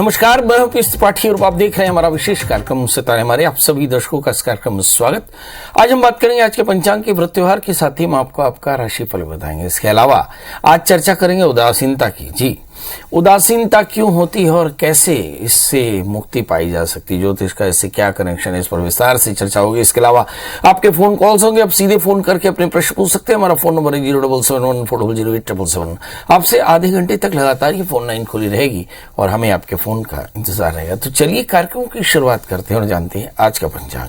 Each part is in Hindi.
नमस्कार, मैं हूं पीयूष त्रिपाठी और आप देख रहे हैं हमारा विशेष कार्यक्रम सितारे हमारे। आप सभी दर्शकों का इस कार्यक्रम में स्वागत। आज हम बात करेंगे आज के पंचांग के व्रत त्योहार के साथ ही हम आपको आपका राशिफल बताएंगे। इसके अलावा आज चर्चा करेंगे उदासीनता की। जी, उदासीनता क्यों होती है और कैसे इससे मुक्ति पाई जा सकती है, ज्योतिष का इससे क्या कनेक्शन है, इस पर विस्तार से चर्चा होगी। इसके अलावा आपके फोन कॉल्स होंगे, आप सीधे फोन करके अपने प्रश्न पूछ सकते हैं। हमारा फोन नंबर है 07714008777। आपसे आधे घंटे तक लगातार ये फोन लाइन खुली रहेगी और हमें आपके फोन का इंतजार रहेगा। तो चलिए कार्यक्रम की शुरुआत करते हैं और जानते हैं आज का पंचांग।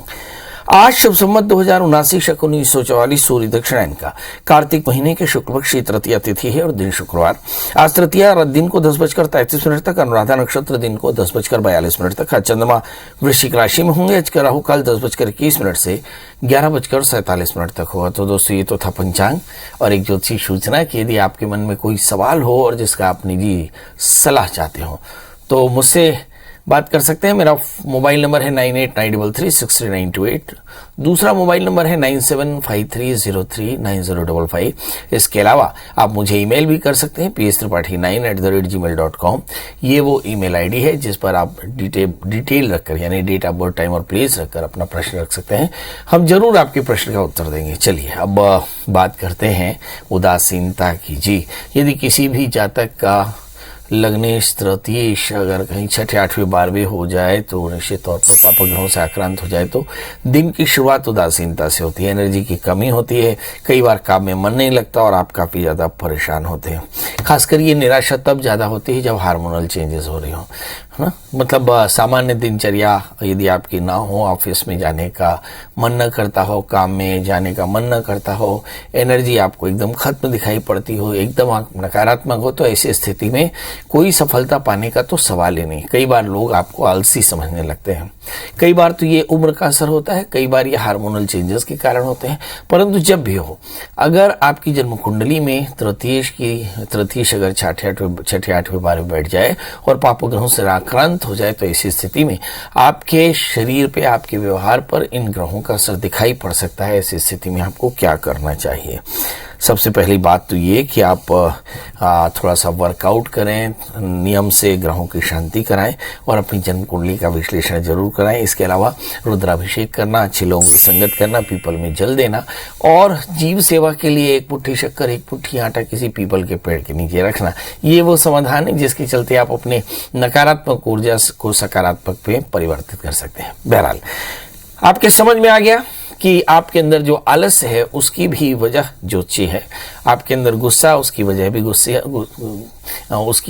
आज शुभ संवत 2079 शक 1944 सूर्य दक्षिणायन का कार्तिक महीने के शुक्ल पक्ष की तृतीया तिथि है और दिन शुक्रवार। आज तृतीया दिन को 10:33 तक, अनुराधा नक्षत्र दिन को 10:42 तक। आज चंद्रमा वृश्चिक राशि में होंगे। आज का राहु काल 10:21 से 11:47 तक होगा। तो दोस्तों, ये तो था पंचांग और एक ज्योतिषी सूचना कि यदि आपके मन में कोई सवाल हो और जिसका आप निजी सलाह चाहते हो तो मुझसे बात कर सकते हैं। मेरा मोबाइल नंबर है 9893633928। दूसरा मोबाइल नंबर है 9753039055। इसके अलावा आप मुझे ईमेल भी कर सकते हैं pstripathi9@gmail.com। ये वो ईमेल आईडी है जिस पर आप डिटेल रखकर, यानी डेट ऑफ बर्थ, टाइम और प्लेस रखकर अपना प्रश्न रख सकते हैं। हम जरूर आपके प्रश्न का उत्तर देंगे। चलिए अब बात करते हैं उदासीनता की। जी, यदि किसी भी जातक का लग्नेश तृतीयेश अगर कहीं 6, 8, 12 हो जाए तो निश्चित तौर पर पाप ग्रहों से आक्रांत हो जाए तो दिन की शुरुआत उदासीनता से होती है। एनर्जी की कमी होती है, कई बार काम में मन नहीं लगता और आप काफी ज्यादा परेशान होते हैं। खासकर ये निराशा तब ज्यादा होती है जब हार्मोनल चेंजेस हो रही हो, है ना। मतलब सामान्य दिनचर्या यदि आपकी ना हो, ऑफिस में जाने का मन न करता हो, काम में जाने का मन न करता हो, एनर्जी आपको एकदम खत्म दिखाई पड़ती हो, एकदम नकारात्मक हो, तो ऐसी स्थिति में कोई सफलता पाने का तो सवाल ही नहीं। कई बार लोग आपको आलसी समझने लगते हैं। कई बार तो ये उम्र का असर होता है, कई बार ये हार्मोनल चेंजेस के कारण होते हैं। परंतु जब भी हो, अगर आपकी जन्म कुंडली में तृतीयेश अगर 6, 8, 12 बैठ जाए और पाप ग्रहों से आक्रांत हो जाए तो ऐसी स्थिति में आपके शरीर पे, आपके व्यवहार पर इन ग्रहों का असर दिखाई पड़ सकता है। ऐसी स्थिति में आपको क्या करना चाहिए? सबसे पहली बात तो ये कि आप थोड़ा सा वर्कआउट करें, नियम से ग्रहों की शांति कराएं और अपनी जन्म कुंडली का विश्लेषण जरूर कराएं। इसके अलावा रुद्राभिषेक करना, अच्छे लोगों की संगत करना, पीपल में जल देना और जीव सेवा के लिए 1 मुट्ठी शक्कर, 1 मुट्ठी आटा किसी पीपल के पेड़ के नीचे रखना, ये वो समाधान है जिसके चलते आप अपने नकारात्मक ऊर्जा को सकारात्मक में परिवर्तित कर सकते हैं। बहरहाल, आपके समझ में आ गया कि आपके अंदर जो आलस्य है उसकी भी वजह ज्योतिष है, आपके अंदर गुस्सा, उसकी वजह भी उसकी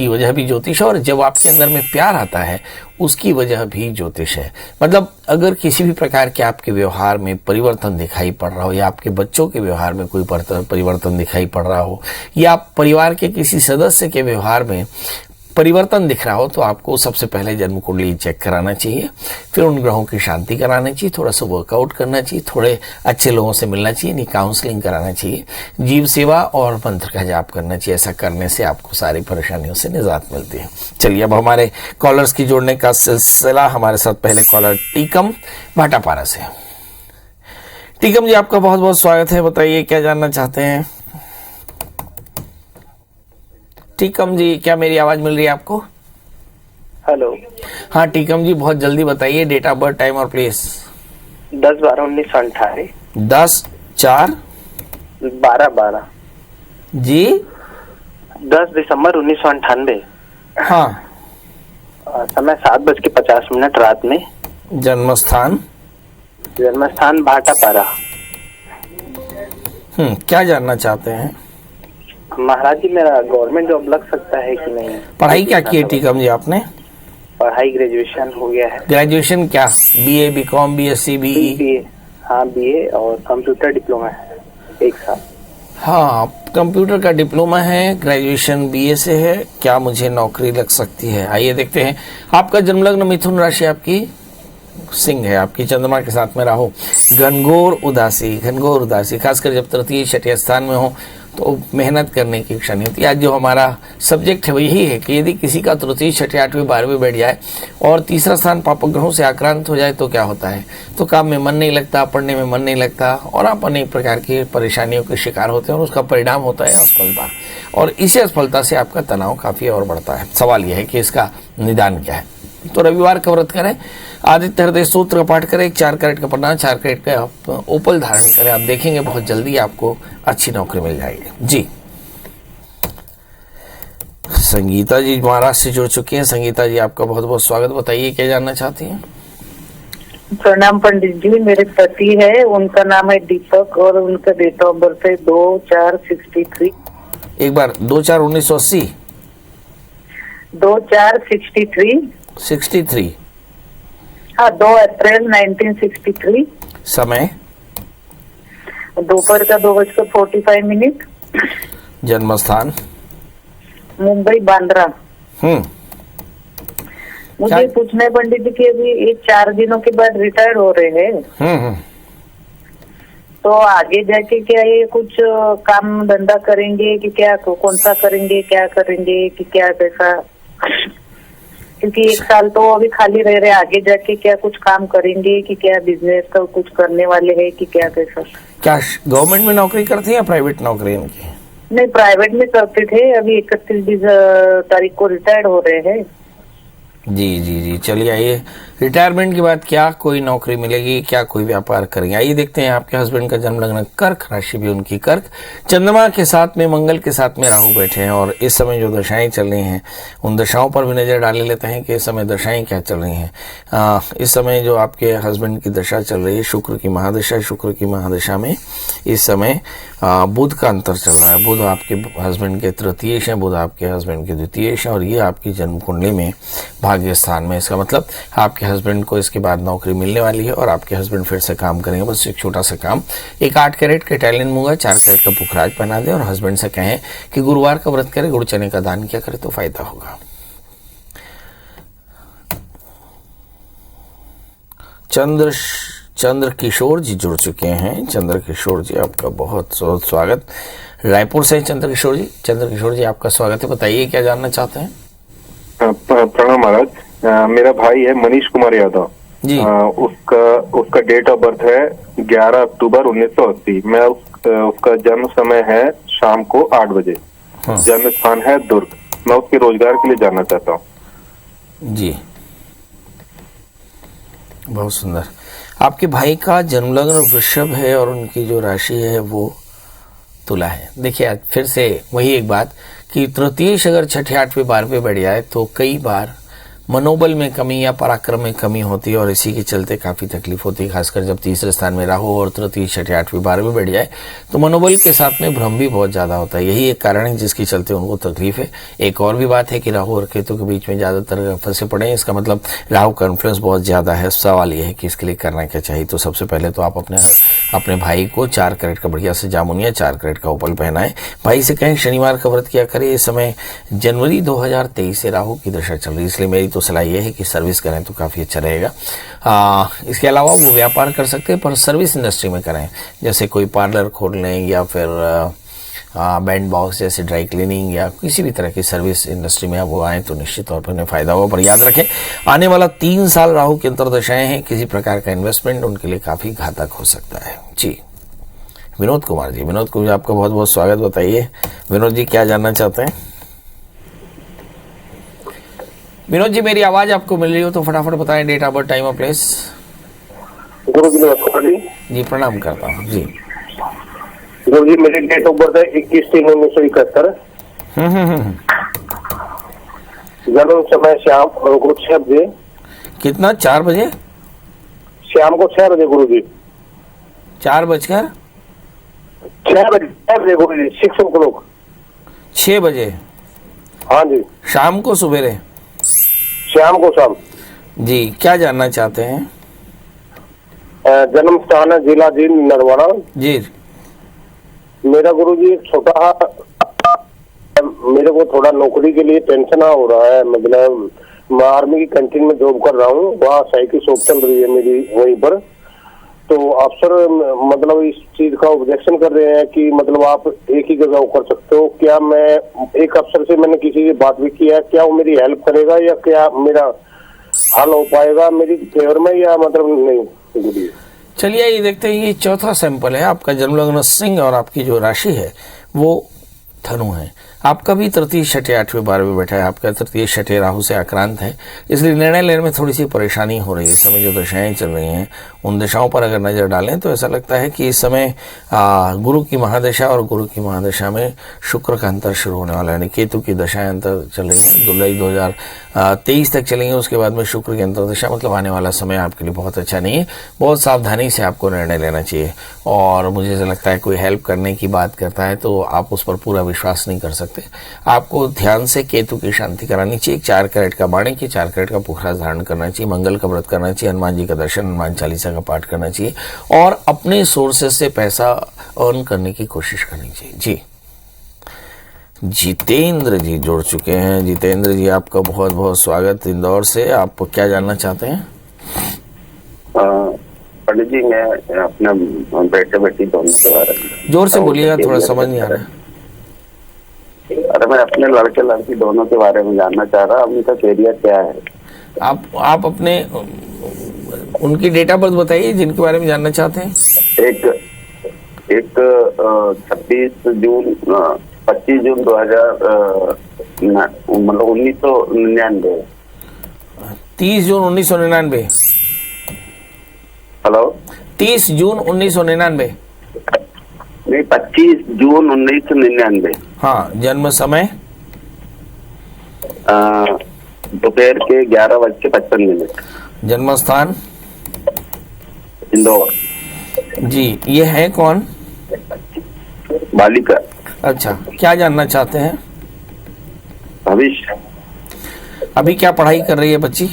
वजह भी ज्योतिष है, और जब आपके अंदर में प्यार आता है उसकी वजह भी ज्योतिष है। मतलब अगर किसी भी प्रकार के आपके व्यवहार में परिवर्तन दिखाई पड़ रहा हो, या आपके बच्चों के व्यवहार में कोई परिवर्तन दिखाई पड़ रहा हो, या परिवार के किसी सदस्य के व्यवहार में परिवर्तन दिख रहा हो, तो आपको सबसे पहले जन्म कुंडली चेक कराना चाहिए, फिर उन ग्रहों की शांति करानी चाहिए, थोड़ा सा वर्कआउट करना चाहिए, थोड़े अच्छे लोगों से मिलना चाहिए, यानी काउंसलिंग कराना चाहिए, जीव सेवा और मंत्र का जाप करना चाहिए। ऐसा करने से आपको सारी परेशानियों से निजात मिलती है। चलिए अब हमारे कॉलर्स की जोड़ने का सिलसिला। हमारे साथ पहले कॉलर टीकम भाटापारा से। टीकम जी, आपका बहुत बहुत स्वागत है। बताइए क्या जानना चाहते हैं? टीकम जी, क्या मेरी आवाज मिल रही है आपको? हेलो। हाँ टीकम जी, बहुत जल्दी बताइए डेट ऑफ बर्थ, टाइम और प्लेस। 10/12/1998। 10/4/12 जी। 10 दिसंबर 1998। हाँ। समय 7:50 रात में। जन्म स्थान भाटापारा। क्या जानना चाहते हैं? महाराज जी, मेरा गवर्नमेंट जॉब लग सकता है कि नहीं? पढ़ाई क्या की है टीकम जी आपने? पढ़ाई ग्रेजुएशन हो गया है। ग्रेजुएशन क्या? BA, BCom, BSc, BE? BA. हाँ, बीए और कंप्यूटर डिप्लोमा है 1 साल। हाँ, कंप्यूटर का डिप्लोमा है, ग्रेजुएशन बीए से है। क्या मुझे नौकरी लग सकती है? आइए देखते हैं। आपका जन्म लग्न मिथुन राशि आपकी सिंह है, आपकी चंद्रमा के साथ में राहु। घनघोर उदासी, खासकर जब तृतीय 6ठे स्थान में हो तो मेहनत करने की इच्छा नहीं होती। आज जो हमारा सब्जेक्ट है वो यही है कि यदि किसी का तृतीय, छठे, 8वें, 12वें बैठ जाए और तीसरा स्थान पाप ग्रहों से आक्रांत हो जाए तो क्या होता है, तो काम में मन नहीं लगता, पढ़ने में मन नहीं लगता और आप अनेक प्रकार की परेशानियों के शिकार होते हैं और उसका परिणाम होता है असफलता, और इसी असफलता से आपका तनाव काफ़ी और बढ़ता है। सवाल यह है कि इसका निदान क्या है। तो रविवार का व्रत करें, आदित्य हृदय सूत्र का पाठ करें, 4 कैरेट का प्रणाम, 4 कैरेट का आप ओपल धारण करें, आप देखेंगे बहुत जल्दी आपको अच्छी नौकरी मिल जाएगी। जी, संगीता जी महाराष्ट्र से जुड़ चुकी हैं। संगीता जी आपका बहुत बहुत स्वागत। बताइए क्या जानना चाहती हैं। प्रणाम पंडित जी, मेरे पति है, उनका नाम है दीपक और उनका डेट ऑफ बर्थ है 2/4/63। एक बार 2/4/1980। 2/4/63। 63। हाँ, 2 अप्रैल 1963। समय दोपहर का 2:45। जन्म स्थान मुंबई बांद्रा। मुझे पूछना है पंडित जी कि अभी ये 4 दिनों के बाद रिटायर हो रहे हैं, तो आगे जाके क्या ये कुछ काम धंधा करेंगे कि क्या, कौन सा करेंगे, क्या करेंगे कि क्या कैसा, क्योंकि 1 साल तो अभी खाली रह रहे, आगे जाके क्या कुछ काम करेंगे कि क्या बिजनेस का कुछ करने वाले हैं कि क्या कैसा। क्या गवर्नमेंट में नौकरी करते हैं या प्राइवेट नौकरी इनकी? नहीं, प्राइवेट में करते थे, अभी 31 तारीख को रिटायर्ड हो रहे हैं। जी जी जी, चलिए आइए, रिटायरमेंट के बाद क्या कोई नौकरी मिलेगी, क्या कोई व्यापार करेंगे, आइए देखते हैं। आपके हस्बैंड का जन्म लग्न कर्क, राशि भी उनकी कर्क, चंद्रमा के साथ में, मंगल के साथ में राहु बैठे हैं और इस समय जो दशाएं चल रही हैं उन दशाओं पर भी नजर डाल लेते हैं कि इस समय दशाएं क्या चल रही हैं। इस समय जो आपके हस्बैंड की दशा चल रही है शुक्र की महादशा, शुक्र की महादशा में इस समय बुध का अंतर चल रहा है। बुध आपके हस्बैंड के तृतीयेश है, बुध आपके हस्बैंड के द्वितीयेश है और ये आपकी जन्म कुंडली में भाग्य स्थान में। इसका मतलब आपके हस्बैंड को इसके बाद नौकरी मिलने वाली है और आपके हस्बैंड फिर से काम करेंगे। बस एक छोटा सा काम, एक 8 कैरेट का इटालियन मूंगा, 4 कैरेट का पुखराज पहना दे और हस्बैंड से कहें कि गुरुवार का व्रत करे, गुड़ चने का दान किया करे तो फायदा होगा। चंद्र किशोर जी जुड़ चुके हैं। चंद्र किशोर जी आपका बहुत बहुत स्वागत, रायपुर से चंद्र किशोर जी। चंद्र किशोर जी आपका स्वागत है, बताइए क्या जानना चाहते हैं। प्रणाम महाराज, मेरा भाई है मनीष कुमार यादव जी। उसका डेट ऑफ बर्थ है 11 अक्टूबर 1980। मैं उसका जन्म समय है शाम को 8 बजे। जन्म स्थान है दुर्ग। मैं उसके रोजगार के लिए जानना चाहता हूँ। जी, बहुत सुंदर। आपके भाई का जन्म लग्न वृषभ है और उनकी जो राशि है वो तुला है। देखिए आज फिर से वही एक बात कि तृतीयेश अगर 6ठे, 8वें, 12वें बढ़ जाए तो कई बार मनोबल में कमी या पराक्रम में कमी होती है और इसी के चलते काफ़ी तकलीफ होती है। खासकर जब तीसरे स्थान में राहु और तृतीय, 6ठे, 8वें, 12वें बढ़ जाए तो मनोबल के साथ में भ्रम भी बहुत ज़्यादा होता है। यही एक कारण है जिसके चलते उनको तकलीफ है। एक और भी बात है कि राहु और केतु के बीच में ज़्यादातर फंसे पड़े हैं। इसका मतलब राहु का इन्फ्लुएंस बहुत ज़्यादा है। सवाल यह है कि इसके लिए करना क्या चाहिए। तो सबसे पहले तो आप अपने भाई को 4 कैरेट का बढ़िया से जामुनिया, 4 कैरेट का ओपल पहनाएं। भाई से कहें शनिवार का व्रत किया करें। इस समय जनवरी 2023 से राहु की दशा चल रही है, इसलिए मेरी तो सलाह यह है कि सर्विस करें तो काफ़ी अच्छा रहेगा। इसके अलावा वो व्यापार कर सकते हैं पर सर्विस इंडस्ट्री में करें, जैसे कोई पार्लर खोल लें या फिर बैंड बॉक्स जैसे ड्राई क्लीनिंग या किसी भी तरह की सर्विस इंडस्ट्री में वो आएँ तो निश्चित तौर पर उन्हें फ़ायदा होगा। पर याद रखें आने वाला 3 साल राहु की अंतर्दशाएं हैं, किसी प्रकार का इन्वेस्टमेंट उनके लिए काफ़ी घातक हो सकता है। जी, विनोद कुमार जी, विनोद को भी आपका बहुत बहुत स्वागत। बताइए विनोद जी क्या जानना चाहते हैं। विनोद जी मेरी आवाज आपको मिल रही हो तो फटाफट बताएं डेट ऑफ बर्थ, टाइम और प्लेस। गुरु जी नमस्कार जी। जी प्रणाम करता हूँ जी। गुरु जी मेरी डेट ऑफ बर्थ है 21/3/1971। जन्म समय शाम को 6 बजे। कितना? 4 बजे? शाम को 6 बजे गुरु जी। 4 बजकर 6 बजे गुरु जी, 6 o'clock। 6 बजे? हाँ जी। शाम को सवेरे? शाम को शाम। जी, क्या जानना चाहते हैं। जन्म स्थान है जिला जी नरवाड़ा। जी। मेरा गुरु जी छोटा, मेरे को थोड़ा नौकरी के लिए टेंशन हो रहा है। मतलब मैं आर्मी की कैंटीन में जॉब कर रहा हूँ, वहाँ साइकिल शॉप चल रही है मेरी वहीं पर। तो अफसर मतलब इस चीज का ऑब्जेक्शन कर रहे हैं कि मतलब आप एक ही जगह कर सकते हो। क्या मैं एक अफसर से मैंने किसी से बात भी की है, क्या वो मेरी हेल्प करेगा या क्या मेरा हल हो पाएगा मेरी फेवर में या मतलब नहीं? चलिए ये देखते हैं, ये चौथा सैंपल है। आपका जन्म लग्न सिंह और आपकी जो राशि है वो धनु है। आपका भी तृतीय छठे 8वें 12वें बैठा है। आपका तृतीय छठे राहु से आक्रांत है, इसलिए निर्णय लेने में थोड़ी सी परेशानी हो रही है। इस समय जो दशाएं चल रही हैं उन दशाओं पर अगर नजर डालें तो ऐसा लगता है कि इस समय गुरु की महादशा और गुरु की महादशा में शुक्र का अंतर शुरू होने वाला है। यानी केतु की दशाएं अंतर चल रही है, जुलाई 2023 तक चलेंगे। उसके बाद में शुक्र की अंतर दशा, मतलब आने वाला समय आपके लिए बहुत अच्छा नहीं है। बहुत सावधानी से आपको निर्णय लेना चाहिए। और मुझे ऐसा लगता है कोई हेल्प करने की बात करता है तो आप उस पर पूरा विश्वास नहीं कर सकते। आपको ध्यान से केतु की शांति करानी चाहिए। 4 कैरेट का माणिक्य, 4 कैरेट का पुखराज धारण करना चाहिए, मंगल का व्रत करना चाहिए, हनुमान जी का दर्शन, हनुमान चालीसा का पाठ करना चाहिए और अपने सोर्सेस से पैसा अर्न करने की कोशिश करनी चाहिए। जी जितेंद्र जी जुड़ चुके हैं। जितेंद्र जी आपका बहुत बहुत स्वागत इंदौर से। आप क्या जानना चाहते हैं? पंडित जी मैं अपना बेटे बेटी दोनों के बारे में जोर से बोलिएगा, थोड़ा समझ नहीं आ रहा है। अरे मैं अपने लड़के लड़की दोनों के बारे में जानना चाह रहा हूँ, उनका कैरियर क्या है। आप अपने उनकी डेट ऑफ बर्थ बताइए जिनके बारे में जानना चाहते हैं। एक 25 जून 2000 मतलब 1999। 30 जून 1999। हेलो 30 जून 1999 नहीं 25 जून 1999। हाँ, जन्म समय दोपहर के 11:55। जन्म स्थान इंदौर। जी, ये है कौन? बालिका। अच्छा, क्या जानना चाहते हैं? भविष्य। अभी क्या पढ़ाई कर रही है बच्ची?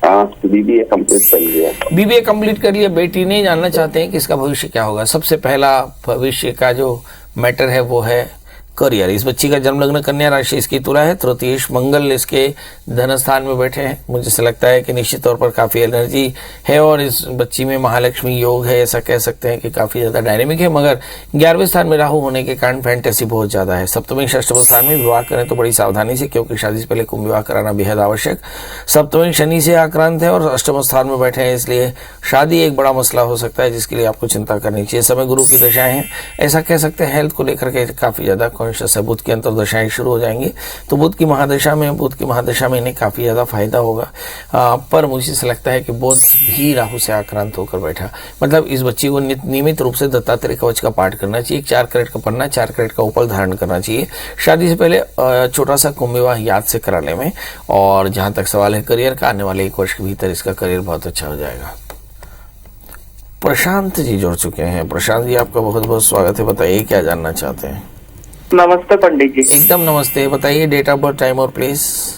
हाँ, बीबीए कंप्लीट कर लिया। बीबीए कंप्लीट कर लिया। बेटी नहीं जानना चाहते हैं कि इसका भविष्य क्या होगा। सबसे पहला भविष्य का जो मैटर है वो है करियर। इस बच्ची का जन्म लग्न कन्या राशि इसकी तुला है। तृतीयेश मंगल इसके धन स्थान में बैठे हैं। मुझे से लगता है कि निश्चित तौर पर काफी एनर्जी है और इस बच्ची में महालक्ष्मी योग है। ऐसा कह सकते हैं कि काफी ज्यादा डायनेमिक है, मगर 11वें स्थान में राहु होने के कारण फैंटेसी बहुत ज्यादा है। सप्तमी षष्ठम स्थान में विवाह करें तो बड़ी सावधानी से, क्योंकि शादी से पहले कुंभ विवाह कराना बेहद आवश्यक। सप्तमी शनि से आक्रांत है और अष्टम स्थान में बैठे हैं, इसलिए शादी एक बड़ा मसला हो सकता है जिसके लिए आपको चिंता करनी चाहिए। समय गुरु की दशाएं हैं, ऐसा कह सकते हैं हेल्थ को लेकर के काफी ज्यादा कॉन्शियस है। बुध की अंतर्दशाएं शुरू हो जाएंगी तो बुध की महादशा में इन्हें काफी ज्यादा फायदा होगा। पर मुझे से लगता है कि बुध भी राहु से आक्रांत होकर बैठा, मतलब इस बच्ची को नियमित रूप से दत्तात्रेय कवच का पाठ करना चाहिए। 4 कैरेट का पन्ना, 4 कैरेट का उपल धारण करना चाहिए। शादी से पहले छोटा सा कुंभ विवाह याद से कराने में। और जहां तक सवाल है करियर का, आने वाले 1 वर्ष के भीतर इसका करियर बहुत अच्छा हो जाएगा। प्रशांत जी जुड़ चुके हैं। प्रशांत जी आपका बहुत बहुत स्वागत है। बताइए क्या जानना चाहते हैं? नमस्ते पंडित जी। एकदम नमस्ते। बताइए डेट ऑफ बर्थ, टाइम और प्लेस।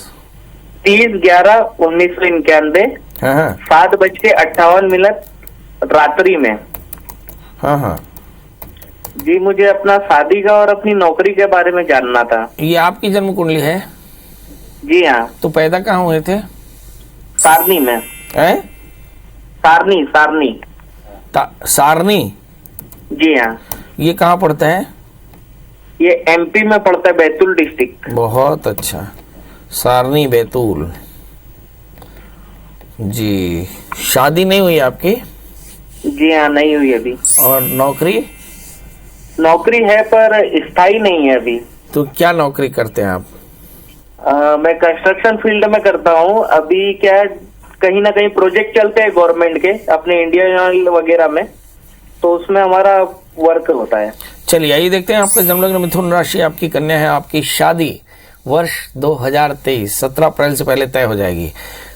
30/11/1991 हाँ 7:58 रात्रि में। हाँ। जी मुझे अपना शादी का और अपनी नौकरी के बारे में जानना था। ये आपकी जन्म कुंडली है? जी हाँ। तो पैदा कहाँ हुए थे? सारनी में। है? सारनी। सारनी? जी हाँ। ये कहाँ पड़ता है? ये एमपी में पड़ता है, बैतूल डिस्ट्रिक्ट। बहुत अच्छा, सारनी बैतूल। जी, शादी नहीं हुई आपकी? जी हाँ, नहीं हुई अभी। और नौकरी? नौकरी है पर स्थायी नहीं है अभी। तो क्या नौकरी करते हैं आप? मैं कंस्ट्रक्शन फील्ड में करता हूँ। अभी क्या है, कहीं ना कहीं प्रोजेक्ट चलते हैं गवर्नमेंट के अपने इंडिया वगैरह में, तो उसमें हमारा वर्क होता है। चलिए आइए देखते हैं। आपका जन्म लग्न मिथुन राशि, आपकी कन्या है। आपकी शादी वर्ष 2023 17 अप्रैल से पहले तय हो जाएगी।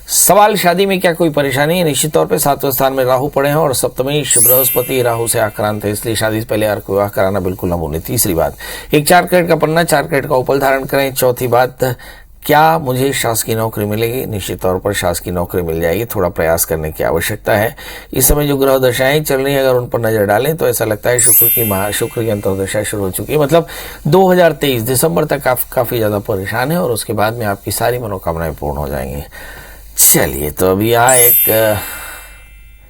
सवाल शादी में क्या कोई परेशानी है? निश्चित तौर पे 7वें स्थान में राहु पड़े हैं और सप्तमी बृहस्पति राहु से आक्रांत है, इसलिए शादी से पहले अर्क विवाह कराना बिल्कुल न भूलें। तीसरी बात, एक 4 कैरेट का पन्ना, 4 कैरेट का उपल धारण करें। चौथी बात, क्या मुझे शासकीय नौकरी मिलेगी? निश्चित तौर पर शासकीय नौकरी मिल जाएगी, थोड़ा प्रयास करने की आवश्यकता है। इस समय जो ग्रह दशाएं चल रही हैं अगर उन पर नजर डालें तो ऐसा लगता है शुक्र की अंतर्दशा शुरू हो चुकी है। मतलब 2023 दिसंबर तक आप काफी ज्यादा परेशान है और उसके बाद में आपकी सारी मनोकामनाएं पूर्ण हो जाएंगी। चलिए, तो अभी यहाँ एक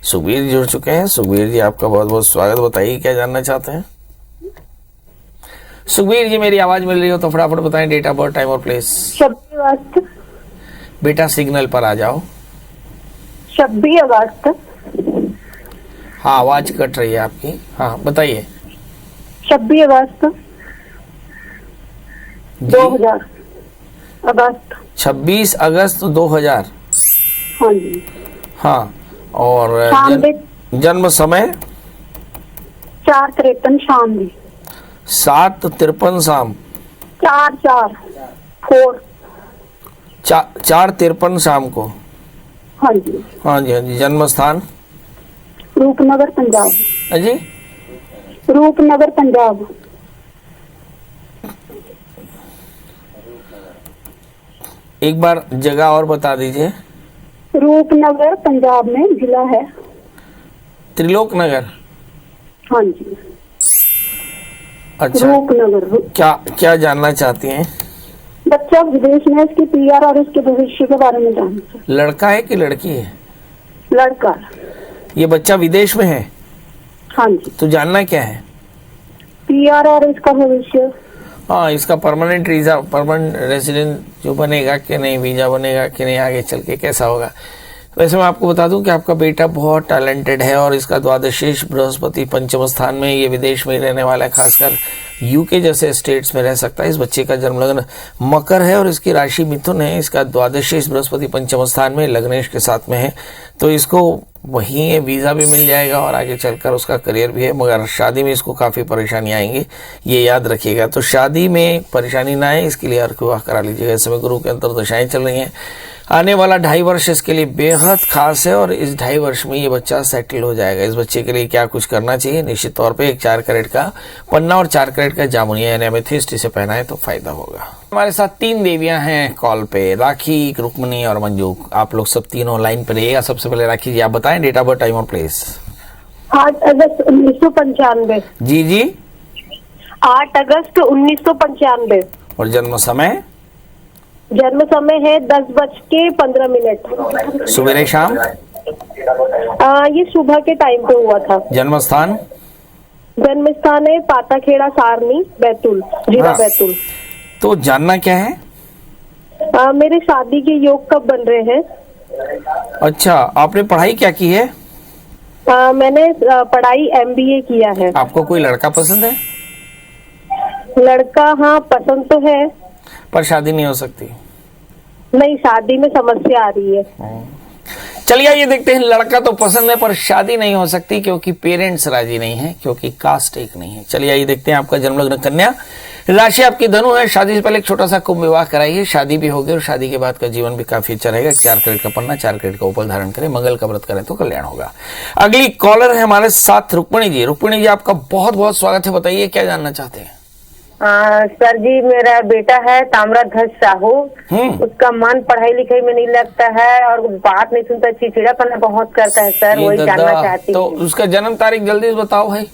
सुखबीर जी जुड़ चुके हैं। सुखबीर जी आपका बहुत बहुत स्वागत। बताइए क्या जानना चाहते हैं। सुखबीर जी मेरी आवाज मिल रही हो तो फटाफट बताएं डेट ऑफ बर्थ, टाइम और प्लेस। 26 अगस्त। बेटा सिग्नल पर आ जाओ। 26 अगस्त। हाँ आवाज कट रही है आपकी। हाँ बताइए। 26 अगस्त 2000 अगस्त। 26 अगस्त 2000। हाँ जी। हाँ और शाम जन्म समय 4:53 शाम जी। 7:53 शाम। 4:53 शाम को। हाँ जी। हाँ जी हाँ जी। जन्म स्थान रूपनगर पंजाब। जी रूपनगर पंजाब। एक बार जगह और बता दीजिए। रूपनगर पंजाब में जिला है त्रिलोक नगर। हाँ जी। अच्छा रूपनगर। क्या क्या जानना चाहती हैं। बच्चा विदेश में, इसकी PR और इसके भविष्य के बारे में जानना। लड़का है कि लड़की है। लड़का। ये बच्चा विदेश में है। हाँ जी। तो जानना क्या है। PR और इसका भविष्य। हाँ इसका परमानेंट वीजा, परमानेंट रेजिडेंट जो बनेगा कि नहीं, वीजा बनेगा कि नहीं, आगे चल के कैसा होगा। वैसे मैं आपको बता दूं कि आपका बेटा बहुत टैलेंटेड है और इसका द्वादशीश बृहस्पति पंचम स्थान में, ये विदेश में रहने वाला है, खासकर यूके जैसे स्टेट्स में रह सकता है। इस बच्चे का जन्म लग्न मकर है और इसकी राशि मिथुन है। इसका द्वादशीश बृहस्पति पंचम स्थान में लग्नेश के साथ में है, तो इसको वहीं वीजा भी मिल जाएगा और आगे चलकर उसका करियर भी है। मगर शादी में इसको काफी परेशानी आएंगी, ये याद रखिएगा। तो शादी में परेशानी ना आए इसके लिए अर्क विवाह करा लीजिएगा। इस समय गुरु के अंतर्दशाएं चल रही हैं। आने वाला 2.5 वर्ष इसके लिए बेहद खास है और इस 2.5 वर्ष में ये बच्चा सेटल हो जाएगा। इस बच्चे के लिए क्या कुछ करना चाहिए, निश्चित तौर पे एक 4 कैरेट का पन्ना और 4 कैरेट का जामुनिया यानी एमेथिस्ट इसे पहनाए तो फायदा होगा। हमारे साथ 3 देवियां हैं कॉल पे, राखी, रुक्मणी और मंजू। आप लोग सब तीनों लाइन पे रहिएगा। सबसे पहले राखी जी आप बताएं डेट ऑफ बर्थ, टाइम और प्लेस। 8 अगस्त 1995। जी जी। 8 अगस्त 1995। और जन्म समय। जन्म समय है 10:15 सुबह शाम। ये सुबह के टाइम पे हुआ था। जन्म स्थान। जन्म स्थान है पाताखेड़ा, सारनी, बैतूल, जिला हाँ। बैतूल। तो जानना क्या है। मेरे शादी के योग कब बन रहे हैं। अच्छा आपने पढ़ाई क्या की है। मैंने पढ़ाई MBA किया है। आपको कोई लड़का पसंद है। लड़का हाँ पसंद तो है, पर शादी नहीं हो सकती। नहीं शादी में समस्या आ रही है। चलिए ये देखते हैं। लड़का तो पसंद है पर शादी नहीं हो सकती क्योंकि पेरेंट्स राजी नहीं है, क्योंकि कास्ट एक नहीं है। चलिए आइए देखते हैं। आपका जन्म लग्न कन्या, राशि आपकी धनु है। शादी से पहले एक छोटा सा कुंभ विवाह कराइए, शादी भी होगी और शादी के बाद का जीवन भी काफी अच्छा रहेगा। 4 कैरेट का पन्ना, 4 कैरेट का उपल धारण करें, मंगल का व्रत करें तो कल्याण होगा। अगली कॉलर है हमारे साथ रुक्मणी जी। रुक्मणी जी आपका बहुत बहुत स्वागत है। बताइए क्या जानना चाहते हैं। सर जी मेरा बेटा है ताम्रध्वज साहू। उसका मन पढ़ाई लिखाई में नहीं लगता है और बात नहीं सुनता, चिड़चिड़ापना बहुत करता है सर, वही जानना चाहती हूँ। तो उसका जन्म तारीख जल्दी से बताओ भाई।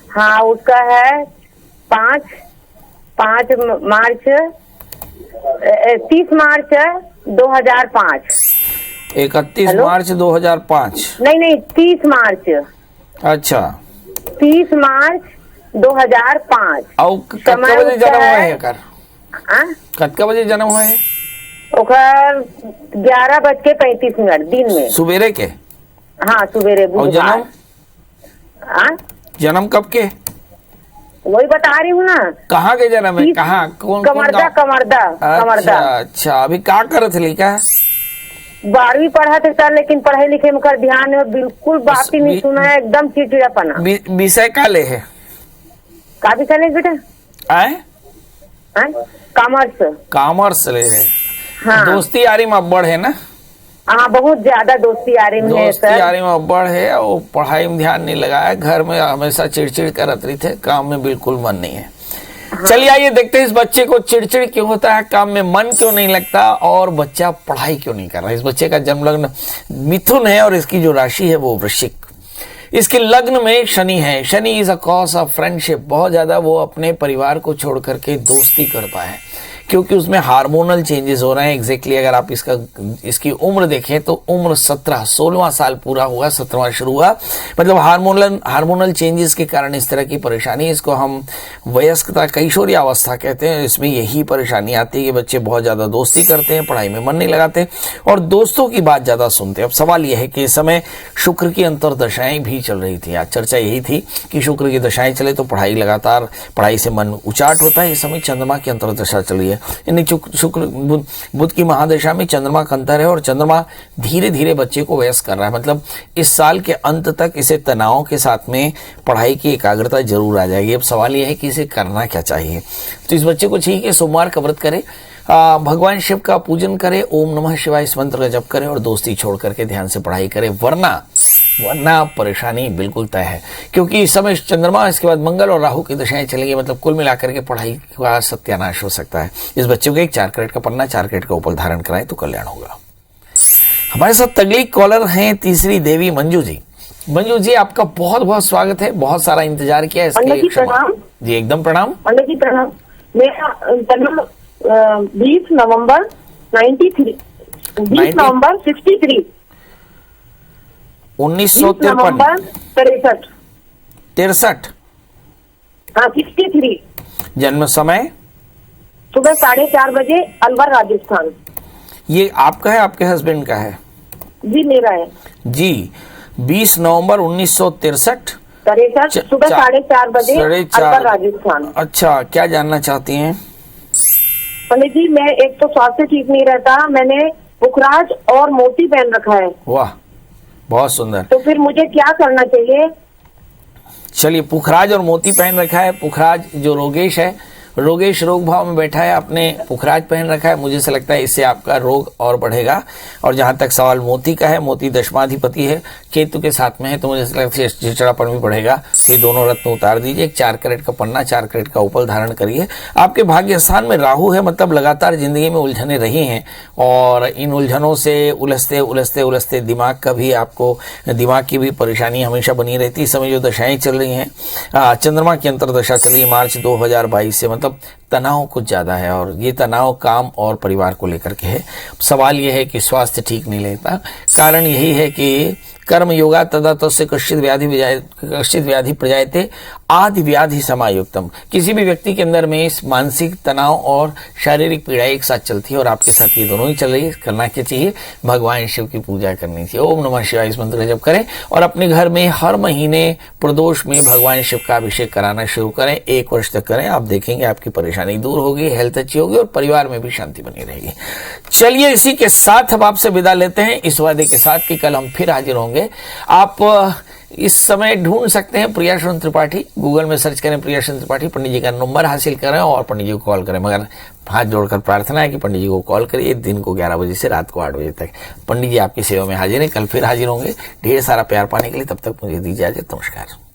हाँ उसका है 5 मार्च 30 मार्च 2005। 31 मार्च 2005। नहीं 30 मार्च। अच्छा 30 मार्च 2005। और कब बजे जन्म हुआ है कर। कब बजे जन्म हुआ है। 11:35 दिन में। सुबेरे के। हाँ सुबेरे। और जन्म। जन्म कब के। वही बता रही हूँ ना। कहाँ के जन्म है, कहाँ, कौन कमरदा। अच्छा अभी क्या कर थे लिखा। 12वीं पढ़ा थे सर, लेकिन पढ़ाई लिखे में कर ध्यान है, बिल्कुल बात ही नहीं सुना है, एकदम चिड़चिड़ापना। विषय का ले है। का विषय ले बेटा। कॉमर्स ले है। हाँ। दोस्ती यारी में अब्बड़ है ना। हाँ बहुत ज्यादा दोस्ती यारी में है सर। दोस्ती यारी में अब्बड़ है और पढ़ाई में ध्यान नहीं लगाया, घर में हमेशा चिड़चिड़ करत रही थे, काम में बिल्कुल मन नहीं है। हाँ। चलिए आइए देखते हैं इस बच्चे को चिड़चिड़ क्यों होता है, काम में मन क्यों नहीं लगता और बच्चा पढ़ाई क्यों नहीं कर रहा। इस बच्चे का जन्म लग्न मिथुन है और इसकी जो राशि है वो वृश्चिक। इसके लग्न में शनि है। Shani is a cause of friendship. बहुत ज्यादा वो अपने परिवार को छोड़ करके दोस्ती करता है। क्योंकि उसमें हार्मोनल चेंजेस हो रहे हैं। एग्जैक्टली अगर आप इसकी उम्र देखें तो उम्र 16वां साल पूरा हुआ, 17वां शुरू हुआ, मतलब हार्मोनल चेंजेस के कारण इस तरह की परेशानी, इसको हम वयस्कता कैशोरी अवस्था कहते हैं। इसमें यही परेशानी आती है कि बच्चे बहुत ज्यादा दोस्ती करते हैं, पढ़ाई में मन नहीं लगाते और दोस्तों की बात ज्यादा सुनते हैं। अब सवाल यह है कि इस समय शुक्र की अंतर्दशाएं भी चल रही थी। आज चर्चा यही थी कि शुक्र की दशाएं चले तो पढ़ाई से मन उचाट होता है। इस समय चंद्रमा की अंतर्दशा चल रही है, यानी शुक्र बुध की महादशा में चंद्रमा का अंतर है और चंद्रमा धीरे धीरे बच्चे को वयस्क कर रहा है। मतलब इस साल के अंत तक इसे तनाव के साथ में पढ़ाई की एकाग्रता जरूर आ जाएगी। अब सवाल यह है कि इसे करना क्या चाहिए। तो इस बच्चे को चाहिए कि सोमवार का व्रत करे, भगवान शिव का पूजन करे, ओम नमः शिवाय इस मंत्र का जप करे और दोस्ती छोड़ करके ध्यान से पढ़ाई करे, वरना परेशानी बिल्कुल तय है। क्योंकि इस समय चंद्रमा, इसके बाद मंगल और राहु की दशाएं चलेंगी, मतलब कुल मिलाकर के पढ़ाई का सत्यानाश हो सकता है। इस बच्चे को एक 4 कैरेट का पन्ना, 4 कैरेट का उपल धारण कराएं तो कल्याण होगा। हमारे साथ अगली कॉलर हैं तीसरी देवी मंजू जी। मंजू जी, आपका बहुत बहुत स्वागत है, बहुत सारा इंतजार किया इसके लिए। जी एकदम प्रणाम। पंडित जी प्रणाम। मेरा जन्म 20 नवंबर 1963। 63 हाँ 63। जन्म समय सुबह 4:30 बजे, अलवर राजस्थान। ये आपका है आपके हस्बैंड का है? जी मेरा है जी। 20 नवंबर 1963 सुबह 4:30 बजे, अलवर राजस्थान। अच्छा, क्या जानना चाहती हैं? पंडित जी, मैं एक तो स्वास्थ्य ठीक नहीं रहता, मैंने पुखराज और मोती पहन रखा है। वाह, बहुत सुंदर। तो फिर मुझे क्या करना चाहिए? चलिए, पुखराज और मोती पहन रखा है। पुखराज जो रोगेश है, रोगेश रोग भाव में बैठा है, आपने पुखराज पहन रखा है, मुझे से लगता है इससे आपका रोग और बढ़ेगा। और जहां तक सवाल मोती का है, मोती दशमाधिपति है, केतु के साथ में है, तो मुझे से लगता है चिड़चिड़ापन भी बढ़ेगा। तो ये दोनों रत्न उतार दीजिए, 4 कैरेट का पन्ना, 4 कैरेट का उपल धारण करिए। आपके भाग्य स्थान में राहु है, मतलब लगातार जिंदगी में उलझने रही हैं और इन उलझनों से उलझते दिमाग की भी परेशानी हमेशा बनी रहती। इस समय जो दशाएं चल रही हैं, चंद्रमा की अंतर्दशा चल रही है मार्च 2022 से, मतलब तनाव कुछ ज्यादा है और ये तनाव काम और परिवार को लेकर के है। सवाल यह है कि स्वास्थ्य ठीक नहीं रहता। कारण यही है कि कर्म योगा तदा तस्य कश्चित व्याधि प्रजायते आदि व्याधि समायुक्तम। किसी भी व्यक्ति के अंदर में इस मानसिक तनाव और शारीरिक पीड़ा एक साथ चलती है और आपके साथ ये दोनों ही चल रही है। करना क्या चाहिए? भगवान शिव की पूजा करनी चाहिए। ओम नमः शिवाय इस मंत्र का जप करें और अपने घर में हर महीने प्रदोष में भगवान शिव का अभिषेक कराना शुरू करें। 1 वर्ष तक करें, आप देखेंगे आपकी परेशानी दूर होगी, हेल्थ अच्छी होगी और परिवार में भी शांति बनी रहेगी। चलिए, इसी के साथ अब आपसे विदा लेते हैं, इस वादे के साथ कि कल हम फिर हाजिर होंगे। आप इस समय ढूंढ सकते हैं प्रियाशरण त्रिपाठी, गूगल में सर्च करें प्रियाशरण त्रिपाठी, पंडित जी का नंबर हासिल करें और पंडित जी को कॉल करें। मगर हाथ जोड़कर प्रार्थना है कि पंडित जी को कॉल करिए दिन को 11 बजे से रात को 8 बजे तक। पंडित जी आपकी सेवा में हाजिर हैं, कल फिर हाजिर होंगे। ढेर सारा प्यार पाने के लिए तब तक मुझे दीजिए इजाजत। नमस्कार।